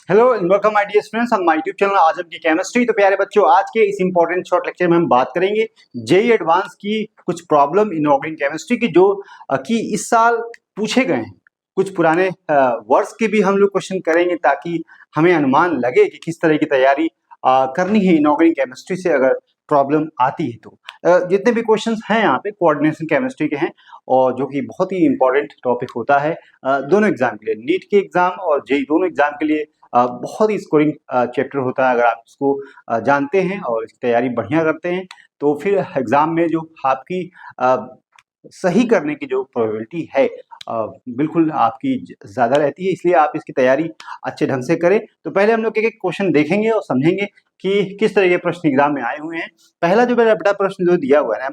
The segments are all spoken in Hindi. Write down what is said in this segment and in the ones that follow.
Hello and welcome my dear students on my YouTube channel Azam की केमिस्ट्री। तो प्यारे बच्चों, आज के इस इंपॉर्टेंट शॉर्ट लेक्चर में हम बात करेंगे जेई एडवांस की कुछ प्रॉब्लम इन ऑर्गेनिक केमिस्ट्री की जो कि इस साल पूछे गए हैं। कुछ पुराने वर्ष के भी हम लोग क्वेश्चन करेंगे ताकि हमें अनुमान लगे कि किस तरह की तैयारी करनी है इन ऑर्गेनिक केमिस्ट्री से अगर प्रॉब्लम आती है तो। जितने भी क्वेश्चंस हैं यहाँ पे कोऑर्डिनेशन केमिस्ट्री के हैं और जो कि बहुत ही इंपॉर्टेंट टॉपिक होता है दोनों एग्जाम के लिए, नीट के एग्जाम और जेई दोनों एग्जाम के लिए। बहुत ही स्कोरिंग चैप्टर होता है। अगर आप इसको जानते हैं और इसकी तैयारी बढ़िया करते हैं तो फिर एग्जाम में जो आपकी सही करने की जो प्रोबेबिलिटी है बिल्कुल आपकी ज़्यादा रहती है। इसलिए आप इसकी तैयारी अच्छे ढंग से करें। तो पहले हम लोग एक क्वेश्चन देखेंगे और समझेंगे कि किस तरह के प्रश्न एग्जाम में आए हुए हैं। पहला जो मेरा बड़ा प्रश्न जो दिया हुआ है,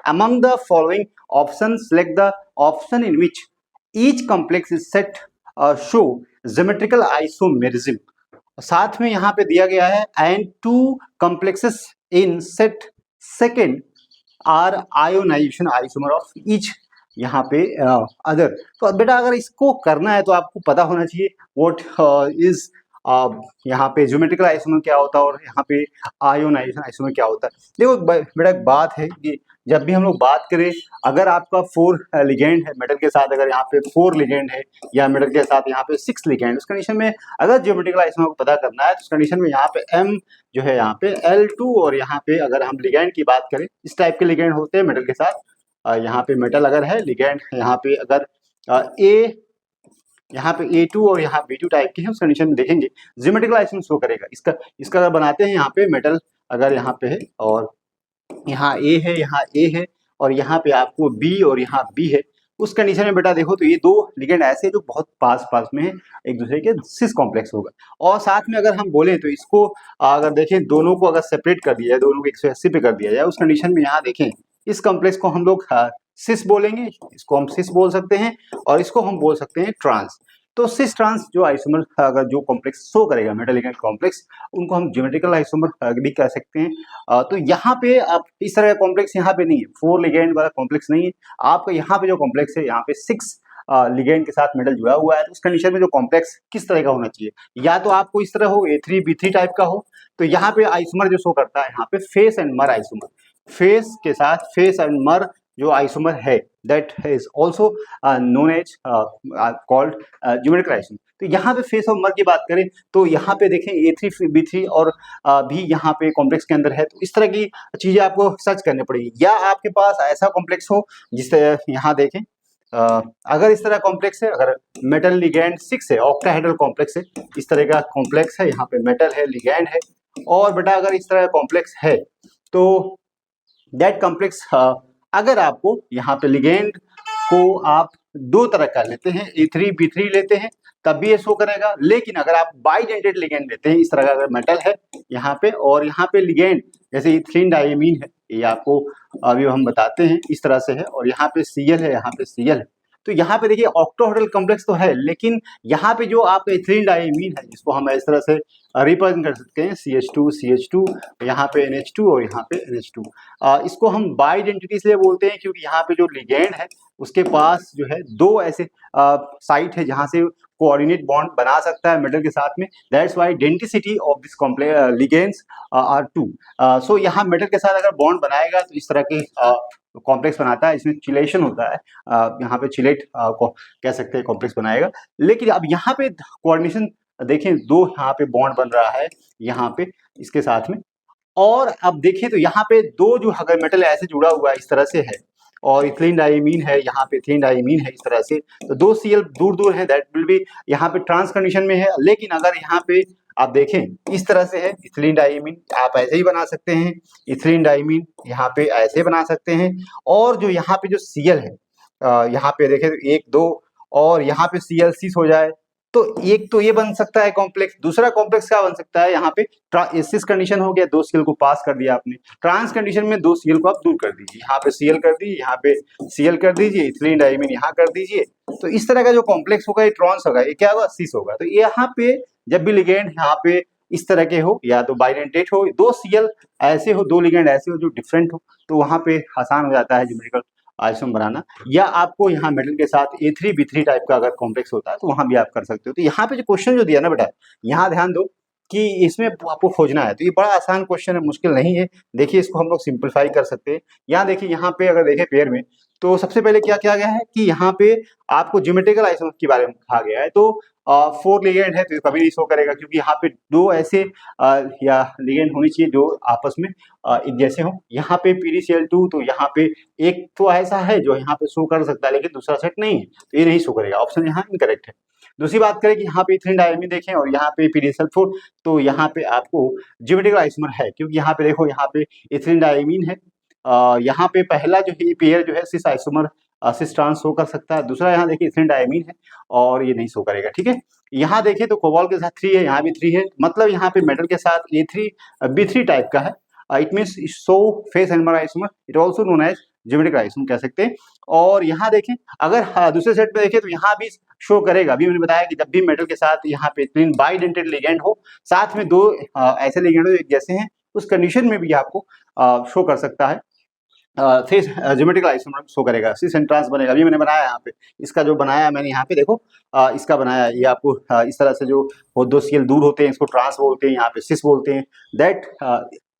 among the following option select the option in which each complex is set show geometrical isomerism. साथ में यहाँ पे दिया गया है and two complexes in set second are ionization isomer of each यहाँ पे अदर। तो बेटा अगर इसको करना है तो आपको पता होना चाहिए व्हाट इज यहाँ पे ज्योमेट्रिकल आइसोमर क्या होता है और यहाँ पे आयोनाइजेशन आइसोमर क्या होता है। देखो बेटा एक बात है कि जब भी हम लोग बात करें, अगर आपका 4 लिगेंड है मेटल के साथ, अगर यहाँ पे 4 लिगेंड है या मेटल के साथ यहाँ पे 6 लिगेंड, उस कंडीशन में अगर ज्योमेट्रिकल आइसोमर को पता करना है तो उस कंडीशन में यहाँ पे M जो है यहाँ पे L2 और यहाँ पे अगर हम लिगेंड की बात करें, इस टाइप के लिगेंड होते हैं मेटल के साथ। यहाँ पे मेटल अगर है, लिगेंड यहाँ पे अगर A यहाँ पे A2 और यहाँ B2 टाइप के हैं, उस कंडीशन में देखेंगे ज्योमेट्रिकल आइसोमर शो करेगा। इसका अगर बनाते हैं यहाँ पे मेटल अगर यहाँ पे है और यहाँ A है, यहाँ A है और यहाँ पे आपको B और यहाँ B है, उस कंडीशन में बेटा देखो तो ये दो लिगेंड ऐसे जो बहुत पास पास में है एक दूसरे के, सिस कॉम्प्लेक्स होगा। और साथ में अगर हम बोले तो इसको अगर देखें, दोनों को अगर सेपरेट कर दिया जाए, दोनों को 180 पे कर दिया जाए, उस कंडीशन में यहाँ देखें इस कॉम्प्लेक्स को हम लोग सिस बोलेंगे, इसको हम सिस बोल सकते हैं और इसको हम बोल सकते हैं ट्रांस। तो सिस ट्रांस जो आइसोमर अगर जो कॉम्प्लेक्स शो करेगा मेटल लिगेंड कॉम्प्लेक्स, उनको हम ज्योमेट्रिकल आइसोमर भी कह सकते हैं। तो यहाँ पे आप इस तरह का कॉम्प्लेक्स यहाँ पे नहीं है, 4 लिगेंड वाला कॉम्प्लेक्स नहीं है। आपका यहाँ पे जो कॉम्प्लेक्स है, यहाँ पे 6 लिगेंड के साथ मेटल जुड़ा हुआ है, तो उस कंडीशन में जो कॉम्प्लेक्स किस तरह का होना चाहिए, या तो आपको इस तरह हो A3B3 टाइप का हो, तो यहाँ पे आइसोमर जो शो करता है यहाँ पे fac and mer isomer, fac के साथ फेस एंड मर जो आइसोमर है that is also known as called geometrical isomer. तो यहाँ पे फेस और मर की बात करें तो यहाँ पे देखें A3B3 और भी यहाँ पे कॉम्प्लेक्स के अंदर है। तो इस तरह की चीजें आपको सर्च करनी पड़ेगी, या आपके पास ऐसा कॉम्प्लेक्स हो जिस यहाँ देखें अगर इस तरह कॉम्प्लेक्स है, अगर मेटल लिगेंड 6 है, ऑक्टाहेड्रल कॉम्प्लेक्स है, इस तरह का कॉम्प्लेक्स है, यहाँ पे मेटल है, लिगेंड है, और बेटा अगर इस तरह कॉम्प्लेक्स है तो दैट कॉम्प्लेक्स अगर आपको यहाँ पे लिगेंड को आप दो तरह का लेते हैं, A3B3 लेते हैं तब भी ये शो करेगा। लेकिन अगर आप बाइडेंटेड लिगेंड लेते हैं, इस तरह का अगर मेटल है यहाँ पे और यहाँ पे लिगेंड जैसे इथिलीन डायमीन है, ये आपको अभी हम बताते हैं इस तरह से है, और यहाँ पे Cl है, यहाँ पे Cl है, तो यहाँ पे देखिए ऑक्टोहेड्रल कॉम्प्लेक्स तो है, लेकिन यहाँ पे जो आपका इथिलीन डायमीन है जिसको हम इस तरह से रिप्रेजेंट कर सकते हैं CH2 यहाँ पे NH2 और यहाँ पे NH2। इसको हम बाइडेंटिटी इसलिए बोलते हैं क्योंकि यहाँ पे जो लिगेंड है उसके पास जो है दो ऐसे साइट है जहाँ से कोऑर्डिनेट बॉन्ड बना सकता है मेटल के साथ में। That's why density of this ligands are 2। सो यहाँ मेटल के साथ अगर बॉन्ड बनाएगा तो इस तरह के कॉम्प्लेक्स बनाता है, इसमें चिलेशन होता है, यहाँ पे चिलेट कह सकते हैं कॉम्प्लेक्स बनाएगा। लेकिन अब यहाँ पे कोऑर्डिनेशन देखें, दो यहाँ पे बॉन्ड बन रहा है यहाँ पे इसके साथ में, और अब देखें तो यहाँ पे दो जो अगर मेटल ऐसे जुड़ा हुआ है इस तरह से है और इथिलीन डायमीन है, यहाँ पे इथिलीन डायमीन है इस तरह से, तो दो Cl दूर दूर है, दैट विल बी यहाँ पे ट्रांस कंडीशन में है। लेकिन अगर यहाँ पे आप देखें इस तरह से है इथिलीन डायमीन, आप ऐसे ही बना सकते हैं, इथिलीन डायमीन यहाँ पे ऐसे बना सकते हैं, और जो यहाँ पे जो Cl है यहाँ पे देखें तो 1 2 और यहाँ पे Cl cis हो जाए, तो एक तो ये बन सकता है कॉम्प्लेक्स। दूसरा कॉम्प्लेक्स क्या बन सकता है, यहाँ पे सिस कंडीशन हो गया, 2 Cl को पास कर दिया आपने, ट्रांस कंडीशन में 2 Cl को आप दूर कर दीजिए, यहाँ पे Cl कर दीजिए, यहाँ पे Cl कर दीजिए, इथिलीन डायमीन यहाँ कर दीजिए, तो इस तरह का जो कॉम्प्लेक्स होगा ये ट्रांस होगा, ये क्या होगा, सिस होगा। तो यहाँ पे जब भी लिगेंड यहाँ पे इस तरह के हो, या तो बाइडेंटेट हो, 2 Cl ऐसे हो, 2 लिगेंड ऐसे हो जो डिफरेंट हो, तो वहां पे आसान हो जाता है ज्योमेट्रिकल आइसोमर बनाना, या आपको यहाँ मेटल के साथ A3B3 टाइप का अगर कॉम्प्लेक्स होता है तो वहां भी आप कर सकते हो। तो यहाँ पे जो क्वेश्चन जो दिया ना बेटा, यहाँ ध्यान दो कि इसमें आपको खोजना है, तो ये बड़ा आसान क्वेश्चन है, मुश्किल नहीं है। देखिए इसको हम लोग सिंप्लीफाई कर सकते हैं। यहाँ देखिए, यहाँ पे अगर देखें पेयर में, तो सबसे पहले क्या किया गया है कि यहाँ पे आपको ज्योमेट्रिकल आइसोमर के बारे में कहा गया है। तो 4 लिगेंड है तो कभी नहीं शो करेगा, क्योंकि यहाँ पे 2 ऐसे या लिगेंड होनी चाहिए जो आपस में एक जैसे हो। यहाँ पे PdCl2, तो यहाँ पे एक तो ऐसा है जो यहाँ पे शो कर सकता है, लेकिन दूसरा सेट नहीं है, तो ये नहीं शो करेगा, ऑप्शन यहाँ इनकरेक्ट है। दूसरी बात करें कि यहाँ पे इथेनिल डायमीन देखें और यहाँ पे PdSl4, तो यहाँ पे आपको ज्योमेट्रिकल आइसोमर है, क्योंकि यहाँ पे देखो, यहाँ पे इथेनिल डायमीन है, यहाँ पे पहला जो है पेयर जो है cis isomer cis trans show कर सकता है, दूसरा यहाँ देखिए इथेनिल डायमीन है और ये नहीं शो करेगा, ठीक है। यहाँ देखिए तो कोबाल्ट के साथ 3 है, यहाँ भी 3 है, मतलब यहाँ पे मेटल के साथ A3B3 टाइप का है। It means so fac and mer isomer, it also known as geometrical isomer कह सकते हैं। और यहाँ देखें, अगर दूसरे सेट में देखें तो यहाँ भी शो करेगा। अभी मैंने बताया कि जब भी मेटल के साथ यहाँ पे 3 बाइडेंटेड लिगेंड हो, साथ में 2 ऐसे लिगेंड हो एक जैसे हैं, उस कंडीशन में भी आपको शो कर सकता है, फिर ज्योमेट्रिकल आइसोमर शो करेगा, सिस एंड ट्रांस बनेगा। अभी मैंने बनाया यहाँ पे, इसका जो बनाया मैंने यहाँ पे देखो, इसका बनाया, ये आपको इस तरह से जो दो सीएल दूर होते हैं इसको ट्रांस बोलते हैं, यहाँ पे सिस बोलते हैं। दैट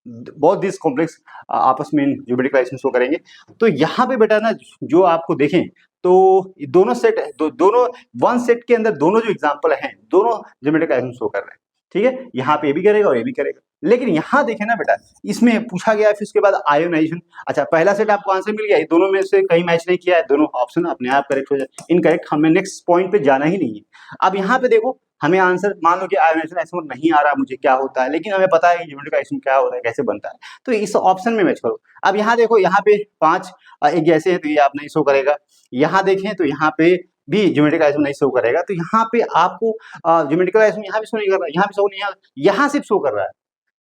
बहुत दिस कॉम्प्लेक्स आपस में ज्योमेट्रिकल आइसोमर शो करेंगे। तो यहाँ पे बेटा ना, जो आपको देखें तो दोनों सेट दोनों वन सेट के अंदर दोनों जो एग्जाम्पल हैं, दोनों ज्योमेट्रिकल आइसोमर शो कर रहे हैं, ठीक है। यहाँ पे ये भी करेगा और ये भी करेगा। लेकिन यहाँ देखें ना बेटा, इसमें पूछा गया है फिर उसके बाद आयोनाइजेशन। अच्छा, पहला सेट आपको आंसर मिल गया, ये दोनों में से कहीं मैच नहीं किया है, दोनों ऑप्शन अपने आप करेक्ट हो जाए, इनकरेक्ट, हमें नेक्स्ट पॉइंट पे जाना ही नहीं है। अब यहाँ पे देखो, हमें आंसर मान लो कि आयोनाइजेशन आइसोमर नहीं आ रहा मुझे क्या होता है, लेकिन हमें पता है ज्योमेट्रिकल आइसोमर क्या होता है, कैसे बनता है, तो इस ऑप्शन में मैच करो। अब यहाँ देखो, यहाँ पे 5 एक जैसे हैं, तो ये आप नहीं शो करेगा। यहाँ देखें तो यहाँ पे भी ज्योमेट्रिकल आइसोमर नहीं शो करेगा, तो यहाँ पे आपको ज्योमेट्रिकल आइसोमर यहाँ भी शो नहीं कर रहा है, यहाँ भी शो नहीं आ रहा, यहाँ सिर्फ शो कर रहा है।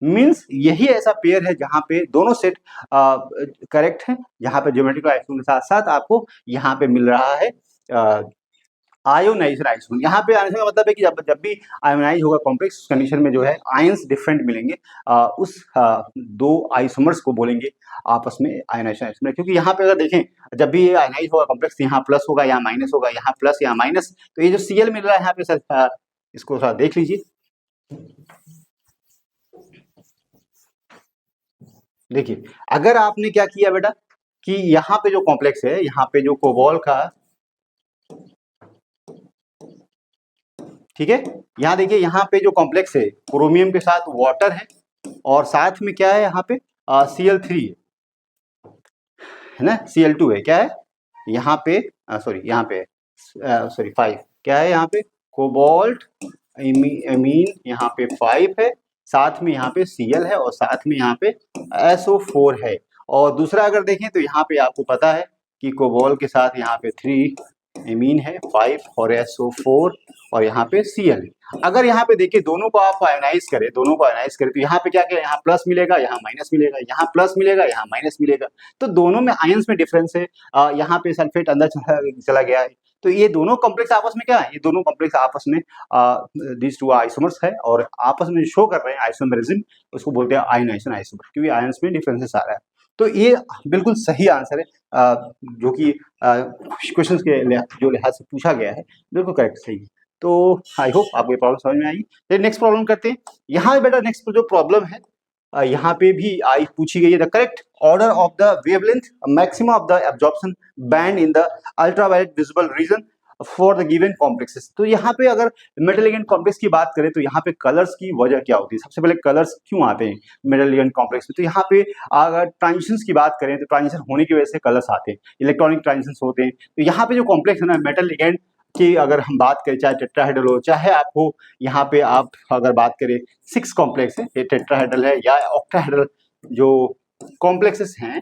मीन्स यही ऐसा पेयर है जहां पे दोनों सेट करेक्ट है, जहां पे ज्योमेट्रिकल आइसोमर के साथ साथ आपको यहाँ पे मिल रहा है आयोनाइज्ड आइसोमर। यहाँ पे आने का मतलब है कि जब भी आयोनाइज होगा कॉम्प्लेक्स कंडीशन में जो है आयंस डिफरेंट मिलेंगे, उस 2 आइसोमर्स को बोलेंगे आपस में आयोनाइजेशन आइसोमर। क्योंकि यहाँ पे अगर देखें, जब भी ये आयोनाइज होगा कॉम्प्लेक्स, यहाँ प्लस होगा, यहाँ माइनस होगा, यहाँ प्लस यहाँ माइनस, तो ये जो Cl मिल रहा है यहाँ पे सर, इसको थोड़ा देख लीजिए। देखिए, अगर आपने क्या किया बेटा कि यहाँ पे जो कॉम्प्लेक्स है, यहाँ पे जो कोबाल्ट का, ठीक है, यहाँ देखिए, यहाँ पे जो कॉम्प्लेक्स है क्रोमियम के साथ वाटर है, और साथ में क्या है यहाँ पे Cl3 है ना, Cl2 है, क्या है यहाँ पे, सॉरी यहाँ पे, सॉरी 5, क्या है यहाँ पे कोबाल्ट एमीन, यहाँ पे 5 है, साथ में यहाँ पे Cl है, और साथ में यहाँ पे SO4 है। और दूसरा अगर देखें तो यहाँ पे आपको पता है कि कोबाल्ट के साथ यहाँ पे 3 एमीन है, 5 और SO4, और यहाँ पे Cl। अगर यहाँ पे देखिए दोनों को आप आयनाइज करें, तो यहाँ पे क्या क्या, यहाँ प्लस मिलेगा, यहाँ माइनस मिलेगा, यहाँ प्लस मिलेगा, यहाँ माइनस मिलेगा, तो दोनों में आयंस में डिफरेंस है। यहाँ पे सल्फेट अंदर चला गया है, तो ये दोनों कॉम्प्लेक्स आपस में क्या है, ये दोनों कॉम्प्लेक्स आपस में दिस 2 आइसोमर्स है, और आपस में शो कर रहे हैं आइसोमेरिज्म, उसको बोलते हैं आयोनाइजेशन आइसोमर, क्योंकि आयंस में डिफरेंसेस आ रहा है। तो ये बिल्कुल सही आंसर है, जो कि क्वेश्चन के जो लिहाज से पूछा गया है, बिल्कुल करेक्ट सही है। तो आई होप आपको ये प्रॉब्लम समझ में आई। तो नेक्स्ट प्रॉब्लम करते हैं। यहाँ बेटा नेक्स्ट जो प्रॉब्लम है, यहाँ पे भी आई पूछी गई है, the correct order of the wavelength maximum of the absorption band in the ultraviolet visible region for the given complexes. तो यहाँ पे अगर मेटल लिगेंड कॉम्प्लेक्स की बात करें तो यहाँ पे कलर्स की वजह क्या होती है, सबसे पहले कलर्स क्यों आते हैं मेटल लिगेंड कॉम्प्लेक्स में। तो यहाँ पे अगर ट्रांजिशंस की बात करें तो ट्रांजिशन होने की वजह से कलर्स आते हैं, इलेक्ट्रॉनिक ट्रांजिशंस होते हैं। तो यहाँ पे जो कॉम्प्लेक्स है ना मेटल लिगेंड की, अगर हम बात करें, चाहे टेट्राहेड्रल हो, चाहे आपको यहाँ पे आप अगर बात करें 6 कॉम्प्लेक्स है, ये टेट्राहेड्रल है या ऑक्टाहेड्रल जो कॉम्प्लेक्सेस हैं,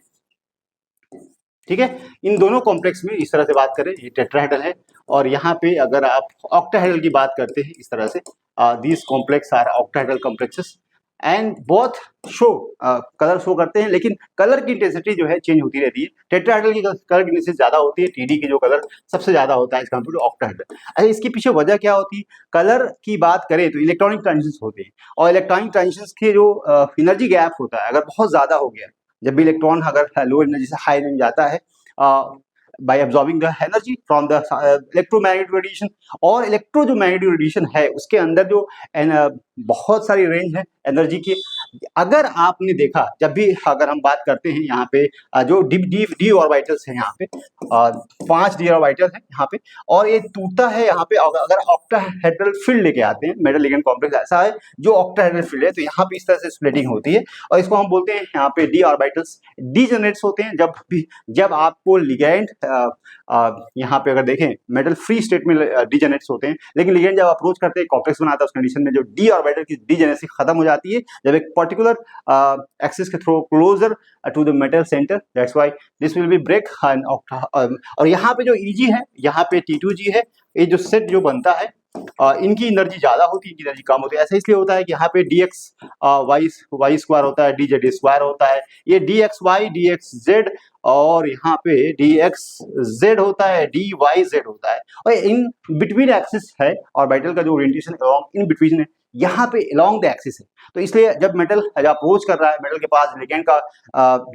ठीक है, इन दोनों कॉम्प्लेक्स में इस तरह से बात करें, ये टेट्राहेड्रल है, और यहाँ पे अगर आप ऑक्टाहेड्रल की बात करते हैं इस तरह से, these complex are octahedral complexes and both show colour show करते हैं, लेकिन कलर की इंटेंसिटी जो है चेंज होती रहती है। टेट्राहेड्रल की कलर की इंटेंसिटी ज्यादा होती है, टीडी की जो कलर सबसे ज्यादा होता है इस कंपेयर टू ऑक्टाहेड्रल। अच्छा, इसके पीछे वजह क्या होती है, कलर की बात करें तो इलेक्ट्रॉनिक ट्रांजिशंस होते हैं, और इलेक्ट्रॉनिक ट्रांजिशंस के जो एनर्जी गैप होता है अगर बहुत ज्यादा हो गया, जब भी इलेक्ट्रॉन अगर लो एनर्जी से हाई एनर्जी जाता है, bye absorbing the energy from the electromagnetic radiation. और इलेक्ट्रो जो मैग्नेटिक रेडिएशन है उसके अंदर जो बहुत सारी रेंज है एनर्जी की। अगर आपने देखा, जब भी अगर हम बात करते हैं यहाँ पे जो डी ऑर्बिटल्स है यहाँ पे 5 डी ऑर्बिटल है यहाँ पे, और ये टूटता है यहाँ पे अगर ऑक्टाहेड्रल फील्ड लेके आते हैं। मेटल लिगेंड कॉम्प्लेक्स ऐसा है जो ऑक्टाहेड्रल फील्ड है, तो यहाँ पे इस तरह से स्प्लिटिंग होती है और इसको हम बोलते हैं यहाँ पे डी ऑर्बिटल्स डीजेनरेट्स होते हैं। जब आपको लिगेंड यहाँ पे अगर देखें मेटल फ्री स्टेट में डीजेनरेट्स होते हैं, लेकिन लिगेंड जब अप्रोच करते हैं कॉम्प्लेक्स बनाता है उस कंडीशन में जो डी ऑर्बिटल की डीजेनरेसी खत्म हो जाती है जब एक पर्टिकुलर एक्सिस के through closer to the metal centre. That's why this will be break. और यहाँ पे जो ईजी है, यहाँ पे T2G है, ये जो सेट जो बनता है इनकी एनर्जी ज्यादा होती है, इनकी एनर्जी कम होती है। ऐसा इसलिए होता है कि यहाँ पे dx वाई स्क्वायर होता है, dz स्क्वायर होता है, ये dxy dxz और यहाँ पे dxz होता है, dyz होता है। और इन बिटवीन एक्सिस है ऑर्बिटल का जो ओरिएंटेशन अलोंग इन बिटवीन है, यहाँ पे अलोंग द एक्सिस है। तो इसलिए जब मेटल अप्रोच कर रहा है, मेटल के पास लिगेंड का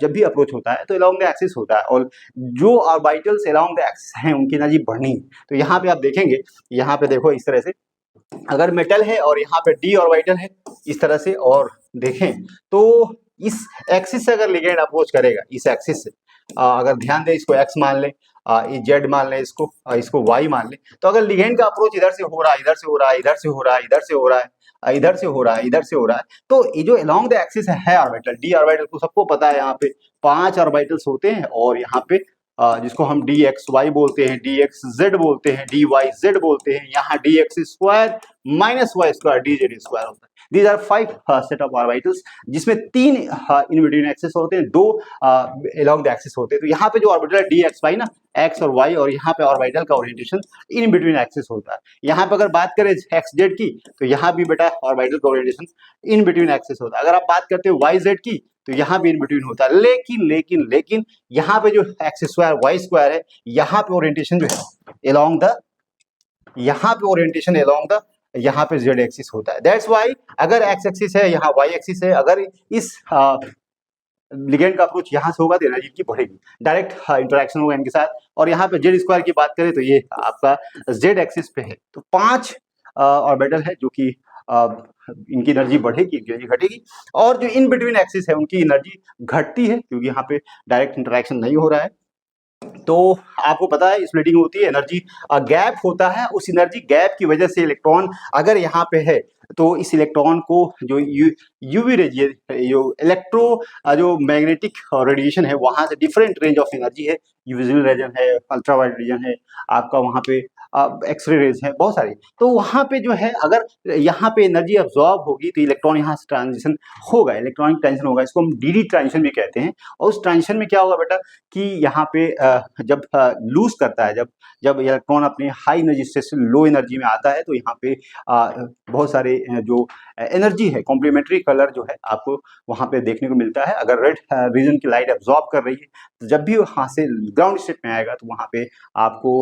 जब भी अप्रोच होता है तो अलोंग द एक्सिस होता है, और जो ऑर्बिटल्स अलोंग द एक्सिस हैं उनकी एनर्जी बढ़नी। तो यहाँ पे आप देखेंगे, यहाँ पे देखो इस तरह से अगर मेटल है और यहाँ पे डी ऑर्बिटल है इस तरह से, और देखें तो इस एक्सिस से अगर लिगेंड अप्रोच करेगा, इस एक्सिस से अगर ध्यान दें, इसको एक्स मान लें, ये जेड मान लें, इसको वाई मान लें, तो अगर लिगेंड का अप्रोच इधर से हो रहा है, इधर से हो रहा है, इधर से हो रहा है, इधर से हो रहा है, इधर से हो रहा है, इधर से हो रहा है, तो ये जो अलोंग द एक्सिस है ऑर्बिटल, डी ऑर्बिटल को सबको पता है यहाँ पे 5 ऑर्बिटल्स होते हैं, और यहाँ पे जिसको हम dxy बोलते हैं, dxz बोलते हैं, dyz बोलते हैं, यहाँ dx square minus Y square dz square होता है। These are 5 set of orbitals जिसमें 3 इन बिटवीन एक्सिस होते हैं, 2 अलोंग द एक्सिस होते हैं। तो यहाँ पे जो ऑर्बिटल है dxy ना, x और y, और यहाँ पे ऑर्बिटल का ओरिएंटेशन इन बिटवीन एक्सिस होता है। यहाँ पे अगर बात करें xz की, तो यहाँ भी बेटा ऑर्बिटल का ओरिएंटेशन इन बिटवीन एक्सिस होता है। अगर आप बात करते हो yz की, तो यहाँ भी इन बिटवीन होता है। लेकिन यहाँ पे जो एक्स स्क्वायर वाई स्क्वायर है, यहाँ पे ओरिएंटेशन जो है अलोंग द, यहाँ पे ओरिएंटेशन अलोंग द, यहाँ पे जेड एक्सिस होता है। दैट्स व्हाई अगर एक्स एक्सिस है, यहाँ वाई एक्सिस है, अगर इस लिगेंड का अप्रोच यहाँ से होगा तो एनर्जी की बढ़ेगी, डायरेक्ट इंटरेक्शन होगा इनके साथ। और यहाँ पे जेड स्क्वायर की बात करें तो ये आपका जेड एक्सिस पे है। तो 5 ऑर्बिटल है जो कि इनकी एनर्जी बढ़ेगी, एनर्जी घटेगी, और जो इन बिटवीन एक्सिस है उनकी एनर्जी घटती है क्योंकि यहाँ पे डायरेक्ट इंटरेक्शन नहीं हो रहा है। तो आपको पता है स्प्लिटिंग होती है, एनर्जी गैप होता है, उस एनर्जी गैप की वजह से इलेक्ट्रॉन अगर यहाँ पे है तो इस इलेक्ट्रॉन को जो यूवी रेडिएशन, जो जो मैग्नेटिक रेडिएशन है, वहां से डिफरेंट रेंज ऑफ एनर्जी है, विजिबल रीजन है, अल्ट्रावायलेट रीजन है, आपका वहाँ पे एक्सरे रेज है, बहुत सारी। तो वहाँ पे जो है अगर यहाँ पे एनर्जी अब्जॉर्ब होगी तो इलेक्ट्रॉन यहाँ से ट्रांजिशन होगा, इलेक्ट्रॉनिक ट्रांजिशन होगा, इसको हम डी ट्रांजिशन भी कहते हैं। और उस ट्रांजिशन में क्या होगा बेटा कि यहाँ पे जब लूज करता है, जब इलेक्ट्रॉन अपने हाई एनर्जी से लो एनर्जी में आता है, तो यहाँ पे बहुत सारे जो एनर्जी है, कॉम्प्लीमेंट्री कलर जो है आपको वहाँ पे देखने को मिलता है। अगर रेड रीजन की लाइट एब्जॉर्ब कर रही है तो जब भी वहाँ से ग्राउंड स्टेट में आएगा तो वहाँ पे आपको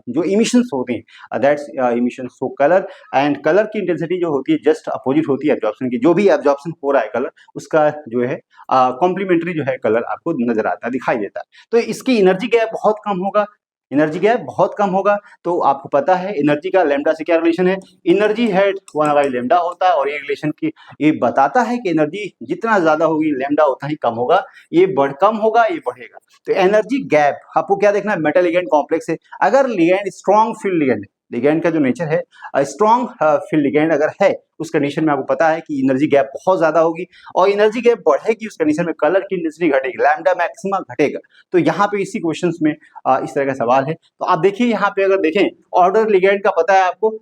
जो इमिशंस होते हैं, that's emissions, so colour and colour की इंटेंसिटी जो होती है जस्ट अपोजिट होती है एब्जॉर्प्शन की। जो भी एब्जॉर्प्शन हो रहा है कलर, उसका जो है कॉम्प्लीमेंट्री जो है कलर आपको नजर आता है, दिखाई देता है। तो इसकी एनर्जी गैप बहुत कम होगा, एनर्जी गैप बहुत कम होगा। तो आपको पता है एनर्जी का लैम्डा से क्या रिलेशन है, एनर्जी है 1/लैम्डा होता है, और ये रिलेशन की ये बताता है कि एनर्जी जितना ज्यादा होगी लैम्डा उतना ही कम होगा, ये कम होगा ये बढ़ेगा। तो एनर्जी गैप आपको क्या देखना है, मेटल लिगेंड कॉम्प्लेक्स है, अगर ligand strong field ligand, ligand का जो नेचर है स्ट्रॉन्ग फील्ड लिगेंड अगर है, उस कंडीशन में आपको पता है कि एनर्जी गैप बहुत ज्यादा होगी, और एनर्जी गैप बढ़ेगी उस कंडीशन में कलर की इंटेंसिटी घटेगी, लैम्डा मैक्सिमा घटेगा। तो यहाँ पे इसी क्वेश्चंस में इस तरह का सवाल है। तो आप देखिए यहाँ पे अगर देखें ऑर्डर लिगेंड का पता है आपको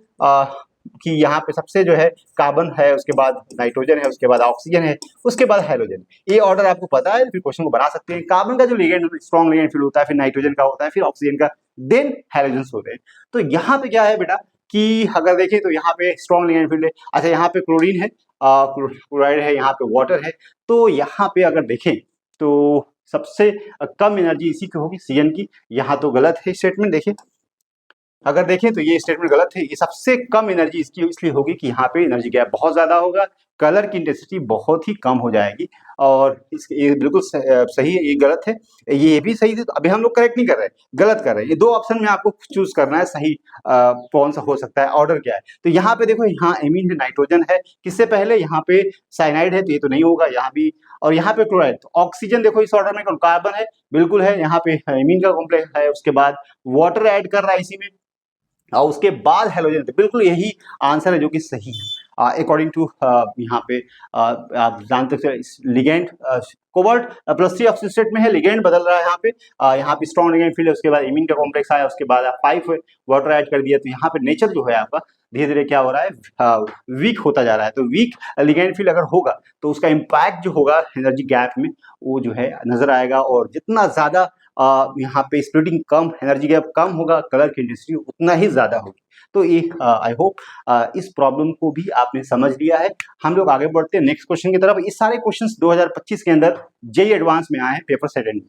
कि यहाँ पे सबसे जो है कार्बन है, उसके बाद नाइट्रोजन है, उसके बाद ऑक्सीजन है, उसके बाद हाइड्रोजन। ये ऑर्डर आपको पता है, फिर क्वेश्चन को बना सकते हैं। कार्बन का जो लिगेंड स्ट्रॉन्ग लिगेंड फील्ड होता है, फिर नाइट्रोजन का होता है, फिर ऑक्सीजन का, देन हाइड्रोजन होते हैं। तो यहाँ पे क्या है बेटा कि अगर देखें तो यहाँ पे स्ट्रॉन्ग लिगेंड फील्ड है, अच्छा यहाँ पे क्लोरीन है, क्लोराइड है, यहाँ पे वाटर है। तो यहाँ पे अगर देखें तो सबसे कम एनर्जी इसी की होगी, Cn की। यहाँ तो गलत है स्टेटमेंट, देखिए अगर देखें तो ये स्टेटमेंट गलत है, ये सबसे कम एनर्जी इसकी इसलिए होगी कि यहाँ पे एनर्जी गैप बहुत ज्यादा होगा, कलर की इंटेंसिटी बहुत ही कम हो जाएगी। और ये बिल्कुल सही है, ये गलत है, ये भी सही है। तो अभी हम लोग करेक्ट नहीं कर रहे, गलत कर रहे हैं। ये दो ऑप्शन में आपको चूज करना है सही कौन सा हो सकता है, ऑर्डर क्या है। तो यहाँ पे देखो, यहाँ एमीन है, नाइट्रोजन है, किससे पहले यहाँ पे साइनाइड है, तो ये तो नहीं होगा यहाँ भी। और यहाँ पे क्लोराइड, तो ऑक्सीजन देखो इस ऑर्डर में कार्बन है, बिल्कुल है, यहाँ पे एमीन का कॉम्प्लेक्स है, उसके बाद वाटर ऐड कर रहा है इसी में, और उसके बाद हेलोजन। तो बिल्कुल यही आंसर है जो कि सही है अकॉर्डिंग टू यहाँ पे आप जानते हो लिगेंड कोबाल्ट +3 ऑक्सीडेट में है, लिगेंड बदल रहा है यहाँ पे स्ट्रॉन्ग लिगेंड फील्ड है, उसके बाद इमिन का कॉम्प्लेक्स आया, उसके बाद 5 वाटर ऐड कर दिया। तो यहाँ पे नेचर जो है आपका धीरे धीरे क्या हो रहा है, वीक होता जा रहा है। तो वीक लिगेंड फील्ड अगर होगा तो उसका इम्पैक्ट जो होगा एनर्जी गैप में वो जो है नजर आएगा, और जितना ज्यादा यहाँ पे स्प्लिटिंग कम, एनर्जी गैप कम होगा, कलर की इंटेंसिटी उतना ही ज्यादा होगी। तो ये आई होप इस प्रॉब्लम को भी आपने समझ लिया है। हम लोग आगे बढ़ते हैं नेक्स्ट क्वेश्चन की तरफ। ये सारे क्वेश्चंस 2025 के अंदर जेईई एडवांस में आए हैं, पेपर सेट में।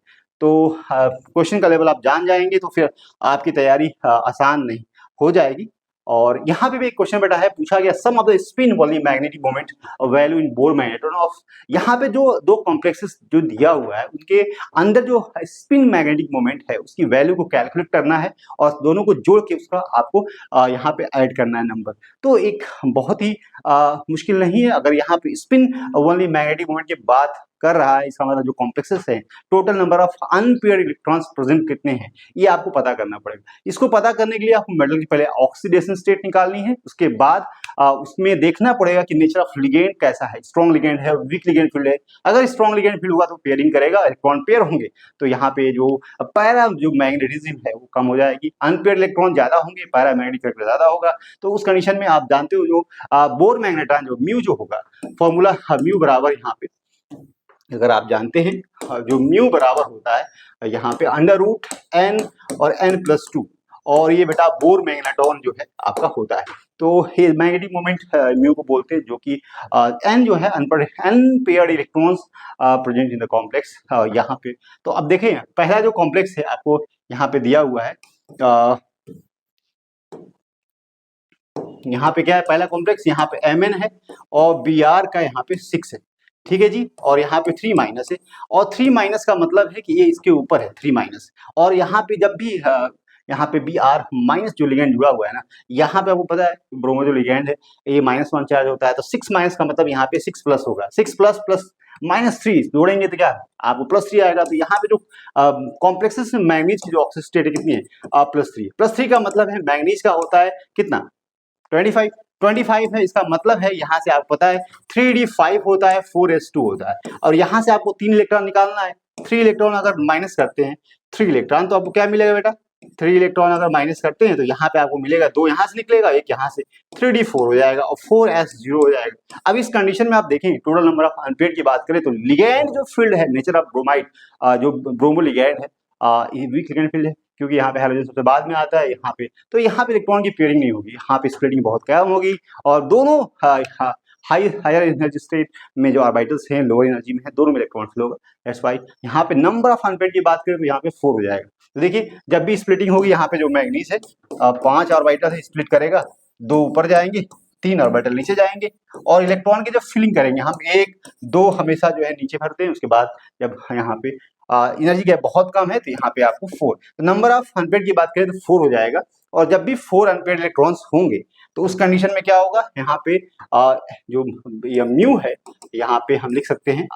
तो क्वेश्चन का लेवल आप जान जाएंगे तो फिर आपकी तैयारी आसान नहीं हो जाएगी। और यहाँ पे भी एक क्वेश्चन बेटा है, पूछा गया sum of the spin volume magnetic moment value in Bohr magneton of. यहाँ पे जो दो कॉम्प्लेक्सेस जो दिया हुआ है उनके अंदर जो स्पिन मैग्नेटिक मोमेंट है उसकी वैल्यू को कैलकुलेट करना है, और दोनों को जोड़ के उसका आपको यहाँ पे ऐड करना है नंबर। तो एक बहुत ही मुश्किल नहीं है। अगर यहाँ पे स्पिन वॉल्यूम मैग्नेटिक मोमेंट की बात कर रहा है, इसका मतलब जो कॉम्प्लेक्सेस है, total number of unpaired electrons present कितने हैं, ये आपको पता करना पड़ेगा। इसको पता करने के लिए आपको मेटल की पहले ऑक्सीडेशन स्टेट निकालनी है, उसके बाद उसमें देखना पड़ेगा कि नेचर ऑफ लिगेंड कैसा है, स्ट्रॉन्ग लिगेंड है, वीक लिगेंड फील्ड है। अगर स्ट्रॉन्ग लिगेंड फील्ड होगा तो पेयरिंग करेगा, इलेक्ट्रॉन पेयर होंगे, तो यहाँ पे जो पैरा जो मैग्नेटिज्म है वो कम हो जाएगी। अनपेयर्ड इलेक्ट्रॉन ज्यादा होंगे, पैरा मैग्नेटिक इफेक्ट ज्यादा होगा। तो उस कंडीशन में आप जानते हो जो बोर मैग्नेट्रॉन जो म्यू जो होगा, फॉर्मूला म्यू बराबर यहाँ पे अगर आप जानते हैं, जो म्यू बराबर होता है यहाँ पे √n और n+2, और ये बेटा बोर मैग्नेट्रॉन जो है आपका होता है। तो ये मैग्नेटिक मोमेंट म्यू को बोलते हैं, जो कि n जो है unpaired electrons present in the complex यहाँ पे। तो अब देखें, पहला जो कॉम्प्लेक्स है आपको यहाँ पे दिया हुआ है, यहाँ पे क्या है, पहला कॉम्प्लेक्स यहाँ पे Mn है, और Br का यहाँ पे 6 है, ठीक है जी। और यहाँ पे 3- है, और 3- का मतलब है कि ये इसके ऊपर है 3-। और यहाँ पे जब भी यहाँ पे Br- जो लिगेंड जुड़ा हुआ है ना, यहाँ पे आपको पता है ब्रोमो जो लिगेंड है ये -1 चार्ज होता है, तो 6- का मतलब यहाँ पे 6+ होगा, 6+ प्लस -3 जोड़ेंगे तो क्या आपको +3 आएगा। तो यहाँ पे जो कॉम्प्लेक्सेस में मैग्नीज की जो ऑक्सीजन स्टेट कितनी है, +3 का मतलब है मैग्नीज का होता है कितना, 25 है। इसका मतलब है यहाँ से आपको पता है 3d5 होता है, 4s2 होता है, और यहाँ से आपको 3 इलेक्ट्रॉन निकालना है। 3 इलेक्ट्रॉन अगर माइनस करते हैं 3 इलेक्ट्रॉन, तो आपको क्या मिलेगा बेटा, 3 इलेक्ट्रॉन अगर माइनस करते हैं तो यहाँ पे आपको मिलेगा 2 यहाँ से निकलेगा, एक यहाँ से, 3d4 हो जाएगा और 4s0 हो जाएगा। अब इस कंडीशन में आप देखें टोटल नंबर ऑफ अनपेयर्ड की बात करें तो लिगेंड जो फील्ड है, नेचर ऑफ ब्रोमाइड जो ब्रोमो लिगेंड है, ये वीक लिगेंड फील्ड है, क्योंकि यहाँ पे हाइड्रोजन सबसे बाद में आता है यहाँ पे। तो यहाँ पे इलेक्ट्रॉन की पेयरिंग नहीं होगी, यहाँ पे स्प्लिटिंग बहुत कम होगी, और दोनों हायर एनर्जी स्टेट में जो ऑर्बिटल्स हैं लोअर एनर्जी में है, दोनों में इलेक्ट्रॉन फ्लो होगा। दैट्स व्हाई यहाँ पे नंबर ऑफ अनपेयर्ड की बात करें तो यहाँ पे 4 हो जाएगा। तो देखिए जब भी स्प्लिटिंग होगी, यहाँ पे जो मैग्नीज है 5 ऑर्बिटल है, स्प्लिट करेगा, 2 ऊपर जाएंगे, 3 ऑर्बिटल नीचे जाएंगे, और इलेक्ट्रॉन की जब फिलिंग करेंगे हम 1-2 हमेशा जो है नीचे भरते हैं, उसके बाद जब यहाँ पे एनर्जी गैप बहुत कम है तो यहाँ पे आपको 4, तो नंबर ऑफ अनपेयर्ड की बात करें तो 4 हो जाएगा। और जब भी 4 अनपेयर्ड इलेक्ट्रॉन्स होंगे तो उस कंडीशन में क्या होगा, यहाँ पे जो ये म्यू है, यहाँ पे हम लिख सकते हैं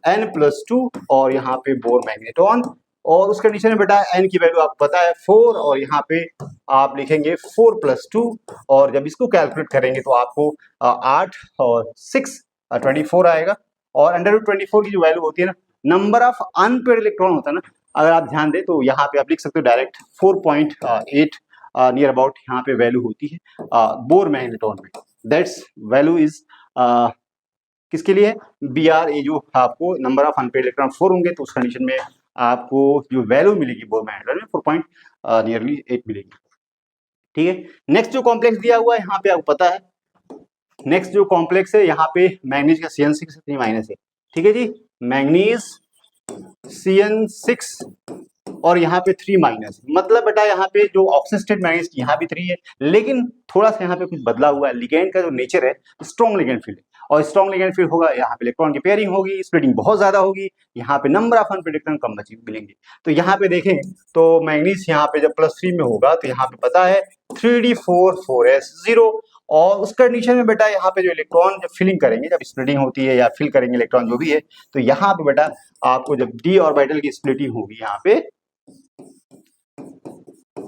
n+2, और यहाँ पे बोर मैग्नेट्रॉन, और उस कंडीशन में बेटा n की वैल्यू आपको पता है 4, और यहाँ पे आप लिखेंगे 4+2, और जब इसको कैलकुलेट करेंगे तो आपको 8 और 6 24 आएगा। और √24 की जो वैल्यू होती है ना, नंबर ऑफ अनपेयर्ड इलेक्ट्रॉन होता है ना, अगर आप ध्यान दें तो यहाँ पे आप लिख सकते हो डायरेक्ट 4.8 नियर अबाउट यहाँ पे वैल्यू होती है बोर मैग्नेट्रॉन में। दैट्स वैल्यू इज किसके लिए, Br, ये जो आपको नंबर ऑफ अनपेयर्ड इलेक्ट्रॉन 4 होंगे तो उस कंडीशन में आपको जो वैल्यू मिलेगी बोर मैग्नेट्रॉन में 4.8 मिलेगी। ठीक है, नेक्स्ट जो कॉम्प्लेक्स दिया हुआ है यहाँ पे आपको पता है, नेक्स्ट जो कॉम्प्लेक्स है यहाँ पे मैग्नीज का Cn6 3- है, ठीक है जी, मैग्नीज Cn6 और यहाँ पे 3- मतलब बेटा यहाँ पे जो ऑक्सीजन स्टेट मैग्नीज यहाँ भी 3 है, लेकिन थोड़ा सा यहाँ पे कुछ बदला हुआ है, लिगेंड का जो नेचर है स्ट्रॉन्ग लिगेंड फील्ड है, और स्ट्रॉन्ग लिगेंड फील्ड होगा, यहाँ पे इलेक्ट्रॉन की पेयरिंग होगी, स्प्लिटिंग बहुत ज्यादा होगी, यहाँ पे नंबर ऑफ अनप्रेडिक्टेड कम बची मिलेंगे। तो यहाँ पे देखें तो मैग्नीज यहाँ पे जब +3 में होगा तो यहाँ पे पता है 3d4 4s0, और उस कंडीशन में बेटा यहाँ पे जो इलेक्ट्रॉन जब फिलिंग करेंगे, जब स्प्लिटिंग होती है या फिल करेंगे इलेक्ट्रॉन जो भी है, तो यहाँ पे बेटा आपको जब डी ऑर्बिटल की स्प्लिटिंग होगी यहाँ पे,